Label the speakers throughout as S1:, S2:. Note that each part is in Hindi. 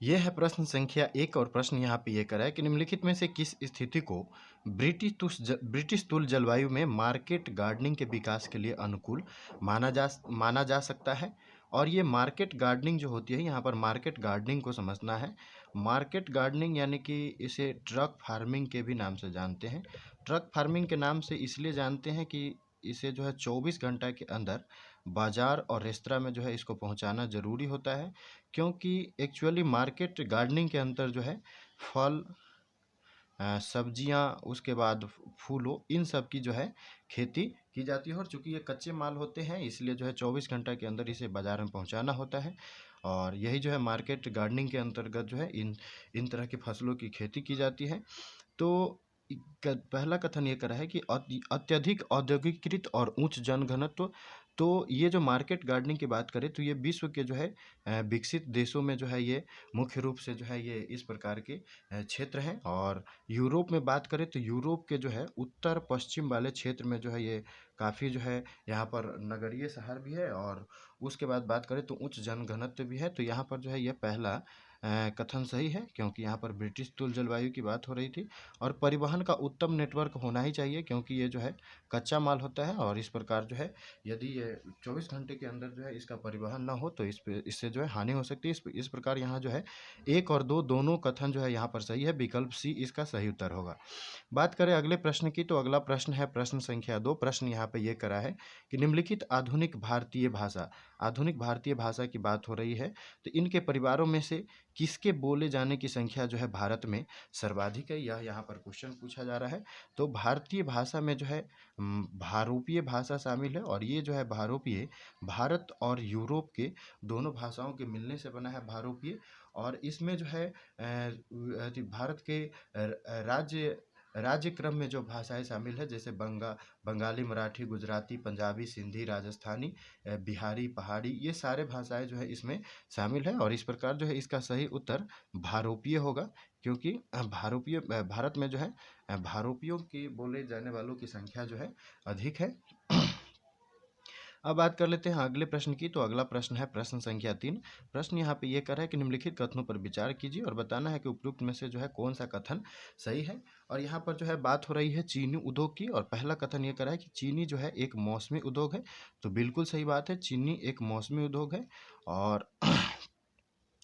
S1: ये है प्रश्न संख्या 1 और प्रश्न यहाँ पे ये करा है कि निम्नलिखित में से किस स्थिति को ब्रिटिश तुल जलवायु में मार्केट गार्डनिंग के विकास के लिए अनुकूल माना जा सकता है। और ये मार्केट गार्डनिंग जो होती है, यहाँ पर मार्केट गार्डनिंग को समझना है। मार्केट गार्डनिंग यानी कि इसे ट्रक फार्मिंग के भी नाम से जानते हैं। ट्रक फार्मिंग के नाम से इसलिए जानते हैं कि इसे जो है 24 घंटा के अंदर बाजार और रेस्तरां में जो है इसको पहुंचाना ज़रूरी होता है, क्योंकि एक्चुअली मार्केट गार्डनिंग के अंदर जो है फल, सब्जियां, उसके बाद फूलों, इन सब की जो है खेती की जाती है। और चूंकि ये कच्चे माल होते हैं इसलिए जो है 24 घंटा के अंदर इसे बाज़ार में पहुंचाना होता है। और यही जो है मार्केट गार्डनिंग के अंतर्गत जो है इन इन तरह की फसलों की खेती की जाती है। तो पहला कथन ये करा है कि अत्यधिक औद्योगिकीकृत और उच्च जनघनत्व। तो ये जो मार्केट गार्डनिंग की बात करें तो ये विश्व के जो है विकसित देशों में जो है ये मुख्य रूप से जो है ये इस प्रकार के क्षेत्र हैं। और यूरोप में बात करें तो यूरोप के जो है उत्तर पश्चिम वाले क्षेत्र में जो है ये काफ़ी जो है यहाँ पर नगरीय शहर भी है। और उसके बाद बात करें तो उच्च जनघनत्व भी है। तो यहाँ पर जो है ये पहला कथन सही है, क्योंकि यहाँ पर ब्रिटिश तुल जलवायु की बात हो रही थी। और परिवहन का उत्तम नेटवर्क होना ही चाहिए, क्योंकि ये जो है कच्चा माल होता है। और इस प्रकार जो है यदि ये 24 घंटे के अंदर जो है इसका परिवहन ना हो तो इससे जो है हानि हो सकती है। इस प्रकार यहाँ जो है 1 और 2 दोनों कथन जो है यहाँ पर सही है। विकल्प सी इसका सही उत्तर होगा। बात करें अगले प्रश्न की, तो अगला प्रश्न है प्रश्न संख्या 2। प्रश्न यहाँ पे ये करा है कि निम्नलिखित आधुनिक भारतीय भाषा की बात हो रही है, तो इनके परिवारों में से किसके बोले जाने की संख्या जो है भारत में सर्वाधिक है, यह यहाँ पर क्वेश्चन पूछा जा रहा है। तो भारतीय भाषा में जो है भारोपीय भाषा शामिल है। और ये जो है भारोपीय भारत और यूरोप के दोनों भाषाओं के मिलने से बना है भारोपीय। और इसमें जो है भारत के राज्य राज्य क्रम में जो भाषाएं शामिल है, जैसे बंगाली, मराठी, गुजराती, पंजाबी, सिंधी, राजस्थानी, बिहारी, पहाड़ी, ये सारे भाषाएं जो है इसमें शामिल है। और इस प्रकार जो है इसका सही उत्तर भारोपीय होगा, क्योंकि भारत में जो है भारोपियों के बोले जाने वालों की संख्या जो है अधिक है। अब बात कर लेते हैं अगले प्रश्न की। तो अगला प्रश्न है प्रश्न संख्या 3। प्रश्न यहाँ पे ये कर रहा है कि निम्नलिखित कथनों पर विचार कीजिए और बताना है कि उपयुक्त में से जो है कौन सा कथन सही है। और यहाँ पर जो है बात हो रही है चीनी उद्योग की। और पहला कथन ये कर रहा है कि चीनी जो है एक मौसमी उद्योग है। तो बिल्कुल सही बात है, चीनी एक मौसमी उद्योग है। और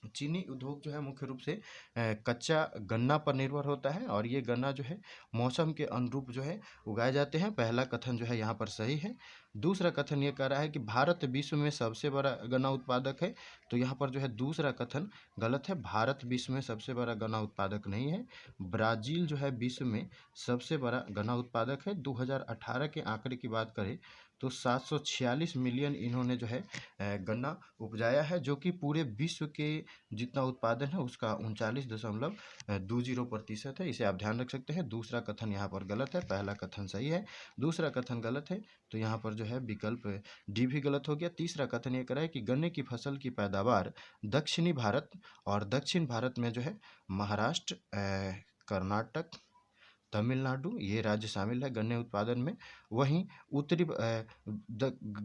S1: चीनी उद्योग जो है मुख्य रूप से कच्चा गन्ना पर निर्भर होता है। और ये गन्ना जो है मौसम के अनुरूप जो है उगाए जाते हैं। पहला कथन जो है यहाँ पर सही है। दूसरा कथन ये कह रहा है कि भारत विश्व में सबसे बड़ा गन्ना उत्पादक है। तो यहाँ पर जो है दूसरा कथन गलत है। भारत विश्व में सबसे बड़ा गन्ना उत्पादक नहीं है। ब्राज़ील जो है विश्व में सबसे बड़ा गन्ना उत्पादक है। 2018 के आंकड़े की बात करें तो 746 मिलियन इन्होंने जो है गन्ना उपजाया है, जो कि पूरे विश्व के जितना उत्पादन है उसका 39.20% है। इसे आप ध्यान रख सकते हैं। दूसरा कथन यहाँ पर गलत है, पहला कथन सही है। दूसरा कथन गलत है, तो यहाँ पर जो है विकल्प डी भी गलत हो गया। तीसरा कथन ये करा है कि गन्ने की फसल की पैदावार दक्षिणी भारत और दक्षिण भारत में जो है महाराष्ट्र, कर्नाटक, तमिलनाडु, ये राज्य शामिल है गन्ने उत्पादन में। वहीं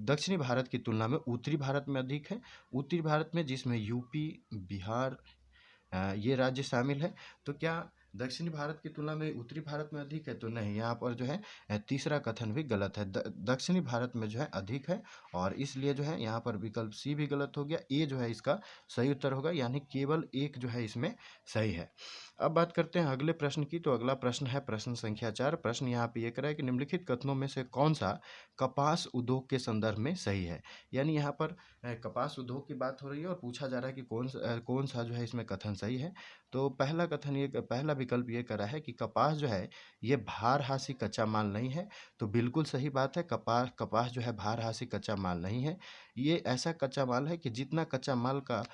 S1: दक्षिणी भारत की तुलना में उत्तरी भारत में अधिक है। उत्तरी भारत में जिसमें यूपी, बिहार, ये राज्य शामिल है। तो क्या दक्षिणी भारत की तुलना में उत्तरी भारत में अधिक है? तो नहीं, यहाँ पर जो है तीसरा कथन भी गलत है। दक्षिणी भारत में जो है अधिक है। और इसलिए जो है यहाँ पर विकल्प सी भी गलत हो गया। ए जो है इसका सही उत्तर होगा, यानी केवल एक जो है इसमें सही है। अब बात करते हैं अगले प्रश्न की। तो अगला प्रश्न है प्रश्न संख्या 4। प्रश्न यहाँ पे ये करा है कि निम्नलिखित कथनों में से कौन सा कपास उद्योग के संदर्भ में सही है। यानी यहाँ पर कपास उद्योग की बात हो रही है और पूछा जा रहा है कि कौन सा जो है इसमें कथन सही है। तो पहला विकल्प ये करा है कि कपास जो है ये भारहासी कच्चा माल नहीं है। तो बिल्कुल सही बात है, कपास जो है भारहासी कच्चा माल नहीं है। ये ऐसा कच्चा माल है कि जितना कच्चा माल का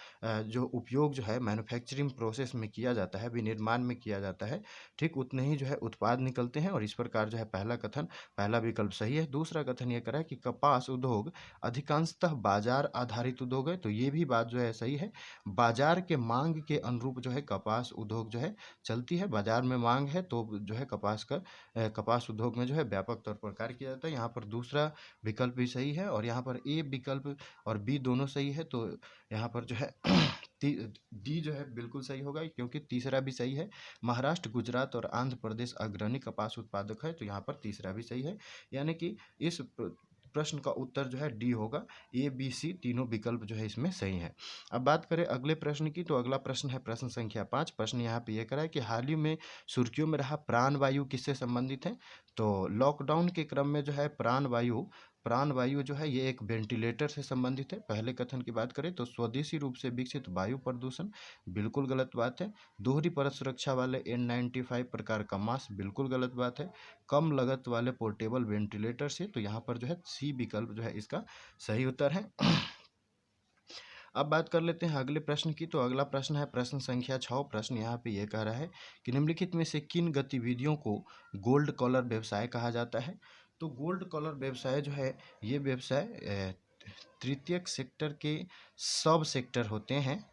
S1: जो उपयोग जो है मैन्युफैक्चरिंग प्रोसेस में किया जाता है, विनिर्माण में किया जाता है, ठीक उतने ही जो है उत्पाद निकलते हैं। और इस प्रकार जो है पहला विकल्प सही है। दूसरा कथन ये करा है कि कपास उद्योग अधिकांशतः बाजार आधारित उद्योग है। तो ये भी बात जो है सही है। बाजार के मांग के अनुरूप जो है कपास उद्योग जो है चलती है। बाजार में मांग है तो जो है कपास उद्योग में जो है व्यापक तौर पर कार्य किया जाता है। यहाँ पर दूसरा विकल्प भी सही है और यहाँ पर ए विकल्प और बी दोनों सही है। तो यहाँ पर जो है डी जो है बिल्कुल सही होगा, क्योंकि तीसरा भी सही है। महाराष्ट्र, गुजरात और आंध्र प्रदेश अग्रणी कपास उत्पादक है, तो यहाँ पर तीसरा भी सही है। यानी कि इस प्रश्न का उत्तर जो है डी होगा। ए बी सी तीनों विकल्प जो है इसमें सही है। अब बात करें अगले प्रश्न की, तो अगला प्रश्न है प्रश्न संख्या 5। प्रश्न यहाँ पे ये करा है कि हाल ही में सुर्खियों में रहा प्राणवायु किससे संबंधित है। तो लॉकडाउन के क्रम में जो है प्राणवायु जो है ये एक वेंटिलेटर से संबंधित है। पहले कथन की बात करें तो स्वदेशी रूप से विकसित वायु प्रदूषण, बिल्कुल गलत बात है। दोहरी परत सुरक्षा वाले N95 प्रकार का मास्क, बिल्कुल गलत बात है। कम लागत वाले पोर्टेबल वेंटिलेटर से, तो यहाँ पर जो है सी विकल्प जो है इसका सही उत्तर है। अब बात कर लेते हैं अगले प्रश्न की, तो अगला प्रश्न है प्रश्न संख्या 6। प्रश्न यहाँ पे ये कह रहा है कि निम्नलिखित में से किन गतिविधियों को गोल्ड कॉलर व्यवसाय कहा जाता है। तो गोल्ड कॉलर व्यवसाय जो है ये व्यवसाय तृतीयक सेक्टर के सब सेक्टर होते हैं,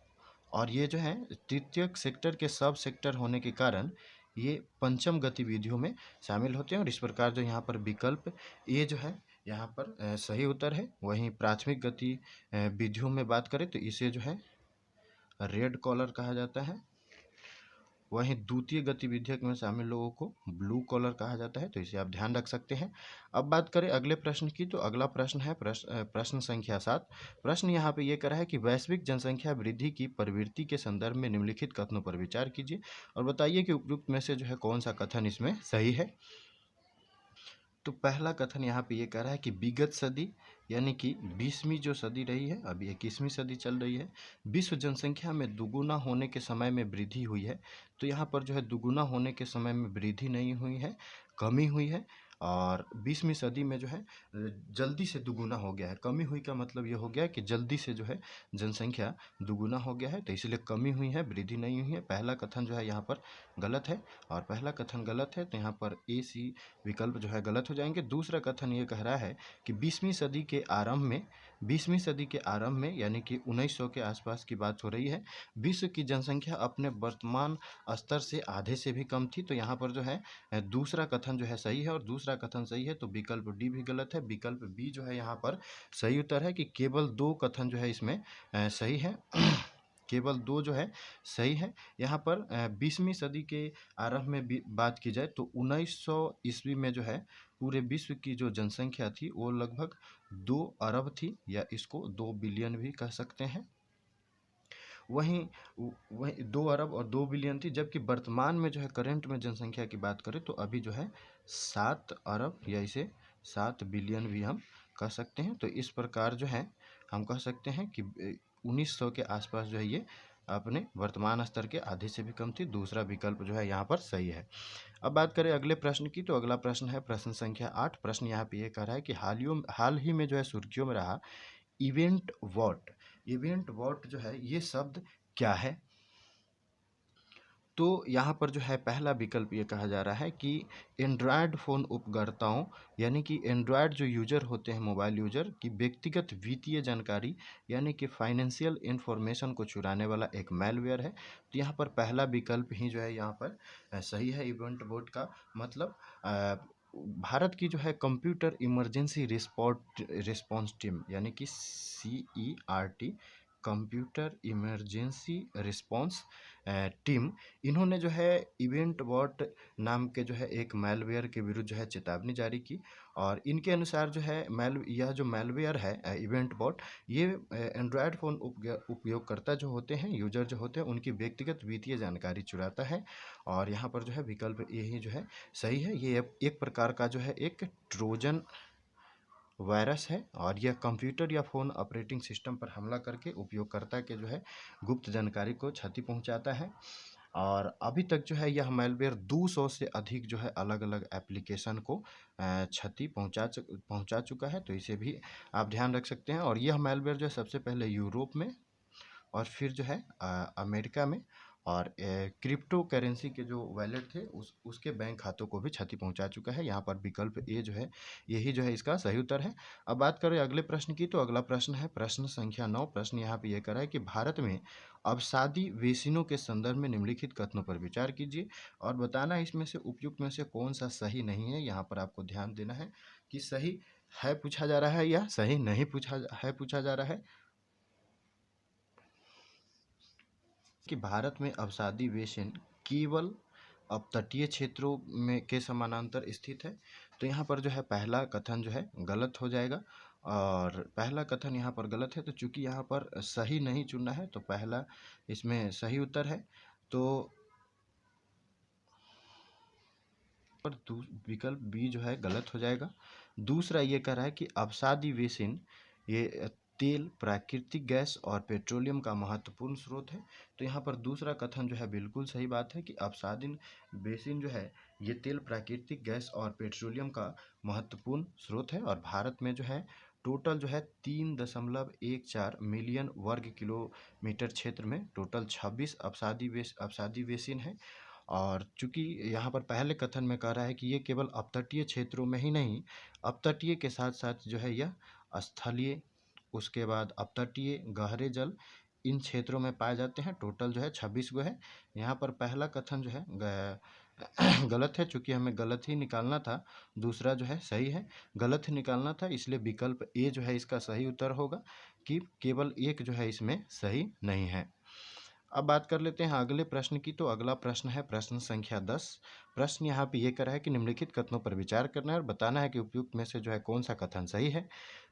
S1: और ये जो है तृतीयक सेक्टर के सब सेक्टर होने के कारण ये पंचम गतिविधियों में शामिल होते हैं। और इस प्रकार जो यहाँ पर विकल्प ए जो है यहाँ पर सही उत्तर है। वहीं प्राथमिक गतिविधियों में बात करें तो इसे जो है रेड कॉलर कहा जाता है। वहीं द्वितीय गतिविधियों में शामिल लोगों को ब्लू कॉलर कहा जाता है, तो इसे आप ध्यान रख सकते हैं। अब बात करें अगले प्रश्न की, तो अगला प्रश्न है प्रश्न संख्या 7। प्रश्न यहाँ पे ये कह रहा है कि वैश्विक जनसंख्या वृद्धि की प्रवृत्ति के संदर्भ में निम्नलिखित कथनों पर विचार कीजिए और बताइए कि उपयुक्त में से जो है कौन सा कथन इसमें सही है। तो पहला कथन यहाँ पे ये कह रहा है कि विगत सदी यानी कि 20वीं जो सदी रही है, अभी 21वीं सदी चल रही है, विश्व जनसंख्या में दुगुना होने के समय में वृद्धि हुई है। तो यहाँ पर जो है दुगुना होने के समय में वृद्धि नहीं हुई है, कमी हुई है। और 20वीं सदी में जो है जल्दी से दुगुना हो गया है। कमी हुई का मतलब ये हो गया कि जल्दी से जो है जनसंख्या दुगुना हो गया है, तो इसलिए कमी हुई है, वृद्धि नहीं हुई है। पहला कथन जो है यहाँ पर गलत है, और पहला कथन गलत है तो यहाँ पर ए सी विकल्प जो है गलत हो जाएंगे। दूसरा कथन ये कह रहा है कि 20वीं सदी के आरंभ में यानी कि 1900 के आसपास की बात हो रही है, विश्व की जनसंख्या अपने वर्तमान स्तर से आधे से भी कम थी। तो यहाँ पर जो है दूसरा कथन जो है सही है, और दूसरा कथन सही है तो विकल्प डी भी गलत है। विकल्प बी जो है यहाँ पर सही उत्तर है कि केवल 2 कथन जो है इसमें सही है। केवल 2 जो है सही है। यहाँ पर 20वीं सदी के आरंभ में बात की जाए तो 1900 ईस्वी में जो है पूरे विश्व की जो जनसंख्या थी वो लगभग 2 अरब थी, या इसको 2 बिलियन भी कह सकते हैं। वहीं 2 अरब और 2 बिलियन थी, जबकि वर्तमान में जो है करंट में जनसंख्या की बात करें तो अभी जो है 7 अरब या इसे 7 बिलियन भी हम कह सकते हैं। तो इस प्रकार जो है हम कह सकते हैं कि 1900 के आसपास जो है ये अपने वर्तमान स्तर के आधे से भी कम थी। दूसरा विकल्प जो है यहाँ पर सही है। अब बात करें अगले प्रश्न की, तो अगला प्रश्न है प्रश्न संख्या 8। प्रश्न यहाँ पे ये कह रहा है कि हाल ही में जो है सुर्खियों में रहा इवेंट वॉट जो है ये शब्द क्या है। तो यहाँ पर जो है पहला विकल्प ये कहा जा रहा है कि एंड्रॉयड फ़ोन उपयोगकर्ताओं यानी कि एंड्रॉयड जो यूजर होते हैं, मोबाइल यूजर की व्यक्तिगत वित्तीय जानकारी यानी कि फाइनेंशियल इंफॉर्मेशन को चुराने वाला एक मैलवेयर है। तो यहाँ पर पहला विकल्प ही जो है यहाँ पर सही है। इवेंट बोट का मतलब भारत की जो है कंप्यूटर इमरजेंसी रिस्पॉन्स टीम यानी कि CERT, computer emergency response team, इन्होंने जो है इवेंट बॉट नाम के जो है एक मैलवेयर के विरुद्ध जो है चेतावनी जारी की। और इनके अनुसार जो है यह जो मैलवेयर है इवेंट बॉट, ये एंड्रॉयड फ़ोन उपयोगकर्ता जो होते हैं, यूजर जो होते हैं, उनकी व्यक्तिगत वित्तीय जानकारी चुराता है। और यहाँ पर जो है विकल्प यही जो है सही है। ये एक प्रकार का जो है एक ट्रोजन वायरस है, और यह कंप्यूटर या फ़ोन ऑपरेटिंग सिस्टम पर हमला करके उपयोगकर्ता के जो है गुप्त जानकारी को क्षति पहुंचाता है। और अभी तक जो है यह मैलवेयर 200 से अधिक जो है अलग अलग एप्लीकेशन को क्षति पहुंचा चुका है। तो इसे भी आप ध्यान रख सकते हैं। और यह मैलवेयर जो है सबसे पहले यूरोप में, और फिर जो है अमेरिका में, और क्रिप्टो करेंसी के जो वॉलेट थे उसके बैंक खातों को भी क्षति पहुंचा चुका है। यहाँ पर विकल्प ए जो है यही जो है इसका सही उत्तर है। अब बात करें अगले प्रश्न की, तो अगला प्रश्न है प्रश्न संख्या 9। प्रश्न यहाँ पे ये कर रहा है कि भारत में अवसादी वेसिनों के संदर्भ में निम्नलिखित कथनों पर विचार कीजिए और बताना इसमें से उपयुक्त में से कौन सा सही नहीं है। यहाँ पर आपको ध्यान देना है कि सही है पूछा जा रहा है या सही नहीं पूछा जा रहा है। कि भारत में अवसादी बेसिन केवल अपतटीय क्षेत्रों में के समानांतर स्थित है। तो यहाँ पर जो है पहला कथन जो है गलत हो जाएगा, और पहला कथन यहाँ पर गलत है। तो चूंकि यहाँ पर सही नहीं चुनना है तो पहला इसमें सही उत्तर है। तो पर विकल्प बी जो है गलत हो जाएगा। दूसरा ये कह रहा है कि अवसादी बेसिन ये तेल, प्राकृतिक गैस और पेट्रोलियम का महत्वपूर्ण स्रोत है। तो यहाँ पर दूसरा कथन जो है बिल्कुल सही बात है कि अवसादी बेसिन जो है ये तेल, प्राकृतिक गैस और पेट्रोलियम का महत्वपूर्ण स्रोत है। और भारत में जो है टोटल जो है 3.14 मिलियन वर्ग किलोमीटर क्षेत्र में टोटल 26 अवसादी बेसिन है। और चूंकि यहाँ पर पहले कथन में कह रहा है कि ये केवल अपतटीय क्षेत्रों में ही नहीं, अपतटीय के साथ साथ जो है यह स्थलीय, उसके बाद अपतटीय, गहरे जल, इन क्षेत्रों में पाए जाते हैं। टोटल जो है 26 गो है। यहाँ पर पहला कथन जो है गलत है, चूंकि हमें गलत ही निकालना था। दूसरा जो है सही है, गलत ही निकालना था, इसलिए विकल्प ए जो है इसका सही उत्तर होगा कि केवल एक जो है इसमें सही नहीं है। अब बात कर लेते हैं अगले प्रश्न की। तो अगला प्रश्न है प्रश्न संख्या 10। प्रश्न यहाँ पे ये कर रहा है कि निम्नलिखित कथनों पर विचार करना है और बताना है कि उपयुक्त में से जो है कौन सा कथन सही है।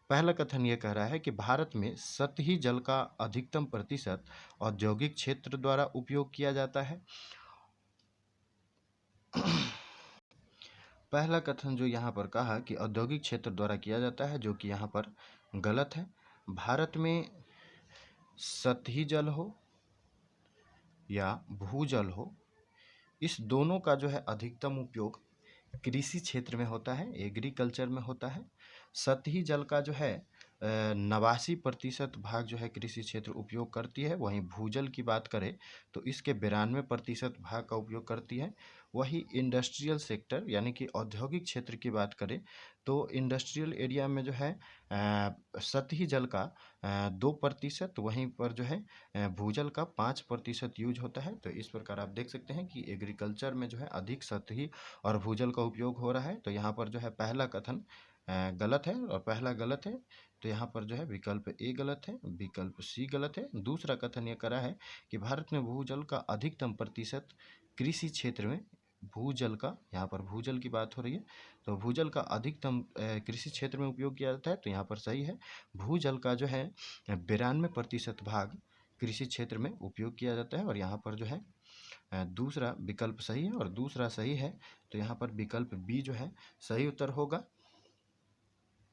S1: पहला कथन ये कह रहा है कि भारत में सतही जल का अधिकतम प्रतिशत औद्योगिक क्षेत्र द्वारा उपयोग किया जाता है। पहला कथन जो यहाँ पर कहा कि औद्योगिक क्षेत्र द्वारा किया जाता है, जो कि यहाँ पर गलत है। भारत में सतही जल हो या भूजल हो, इस दोनों का जो है अधिकतम उपयोग कृषि क्षेत्र में होता है, एग्रीकल्चर में होता है। सतही जल का जो है 89% भाग जो है कृषि क्षेत्र उपयोग करती है। वहीं भूजल की बात करें तो इसके 92% भाग का उपयोग करती है। वही इंडस्ट्रियल सेक्टर यानी कि औद्योगिक क्षेत्र की बात करें तो इंडस्ट्रियल एरिया में जो है सतही जल का 2%, वहीं पर जो है भूजल का 5% यूज होता है। तो इस प्रकार आप देख सकते हैं कि एग्रीकल्चर में जो है अधिक सतही और भूजल का उपयोग हो रहा है। तो यहाँ पर जो है पहला कथन गलत है और पहला गलत है। तो यहाँ पर जो है विकल्प ए गलत है, विकल्प सी गलत है। दूसरा कथन ये करा है कि भारत में भूजल का अधिकतम प्रतिशत कृषि क्षेत्र में, भूजल का, यहाँ पर भूजल की बात हो रही है, तो भूजल का अधिकतम कृषि क्षेत्र में उपयोग किया जाता है। तो यहाँ पर सही है, भूजल का जो है 92% भाग कृषि क्षेत्र में उपयोग किया जाता है। और यहाँ पर जो है दूसरा विकल्प सही है और दूसरा सही है। तो यहाँ पर विकल्प बी जो है सही उत्तर होगा।